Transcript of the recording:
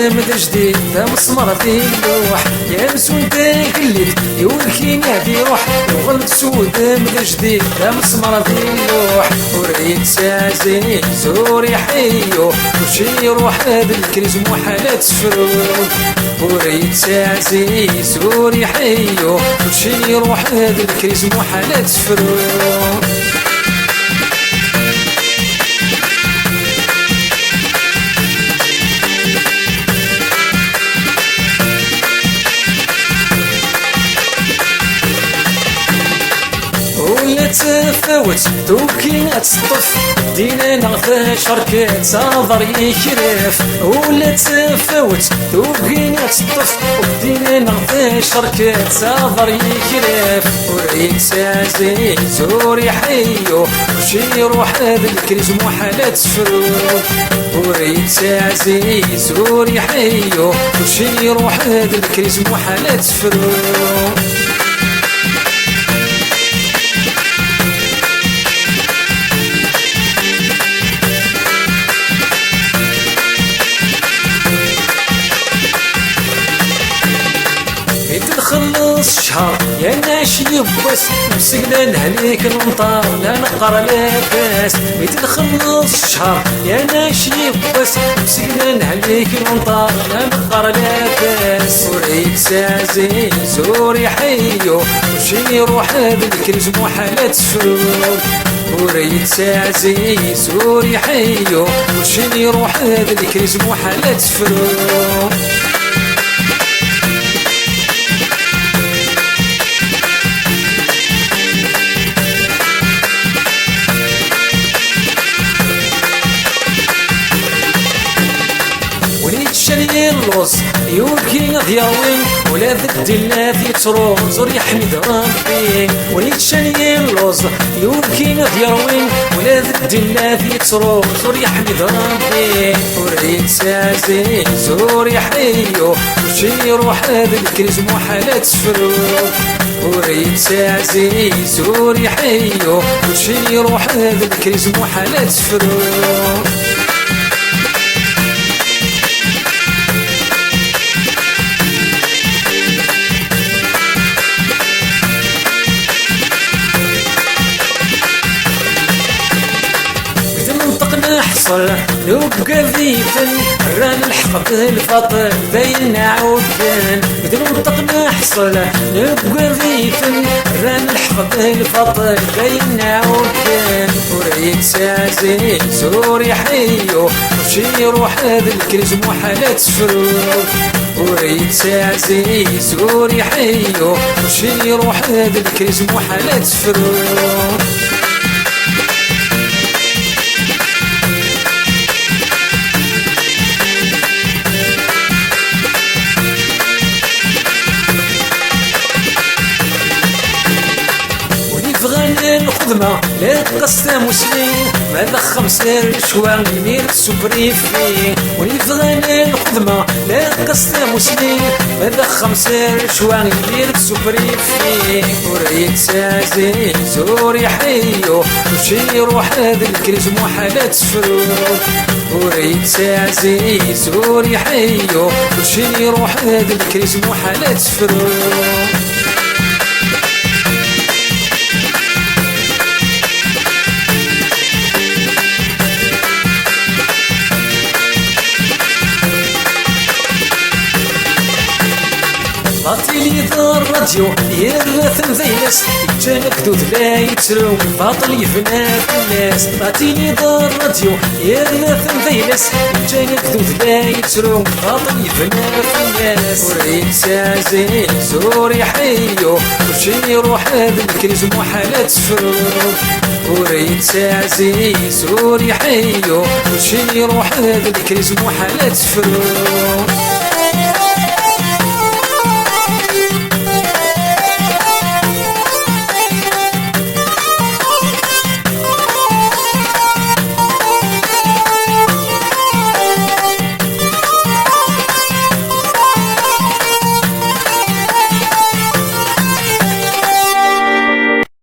مد جديد مسمر في اللوح يا مسون كليت يولكي نادي روح وغلط سود مد جديد مسمر في اللوح وريد سازي زوري حيو وشي يروح هذا الكريز محالات فروق وريد سازي زوري حيو وشي يروح هذا الكريز محالات فروق تفاوت دوكينا تصطف دينا نغفى شركات صادر يكرف ولا تفاوت دوكينا تصطف دينا نغفى شركات صادر يكرف وريد سازي زوري حيو وشي يروح هذا الكريز محالات فروق وريد سازي زوري حيو وشي يروح هذا الكريز محالات فروق خلص شهر يا ناشي بس مسكنا نهليك المطار لا نقرا لا كاس بيتخلص شهر يا ناشي بس مسكنا نهليك المطار لا نقرا لا كاس وريد سازي زوري حيو وشي يروح هذا الكريز محالات فروق وريد سازي زوري حيو وشي يروح هذا الكريز محالات فروق شري اللوز يوكي ضياوين ولا ذد الذي تروم زور يحمد ربي وليد شري اللوز يوكي ضياوين ولا ذد الذي تروم زور يحمد ربي وريد سازي زور يحيو وشي يروح هذا الكريز محالات فروق وريد سازي زور يحيو وشي يروح هذا الكريز محالات فروق حصل لو بقى ذيفن ران الحق الفطر باين عود كان بدل منطقنا حصل لو بقى ذيفن ران الحق الفطر باين عود كان وريد سازي زوري حيو وشي يروح هذا الكريز محالات فروق وريد سازي زوري حيو وشي يروح هذا الكريز محالات فروق الخدمة لا تقسم مسلم ماذا خمسة شوان يمير سوبري فيه ونفغانا الخدمة لا تقسم مسلم ماذا خمسة شوان يمير سوبري فيه وريد سازي زوري حيو وشي يروح هذا الكريز محالات فروق وريد سازي زوري حيو وشي يروح هذا الكريز محالات فروق باطلي ذا الراديو يرثم ذي ناس يتجانك دوث لا يترو باطل يفنى في الناس باطلي ذا الراديو يرثم ذي ناس يتجانك دوث لا يترو باطل يفنى في الناس وريد سازي زوري حيو وشي يروح هذا الكريز محالات فروق وريد سازي زوري حيو وشي يروح هذا الكريز محالات فروق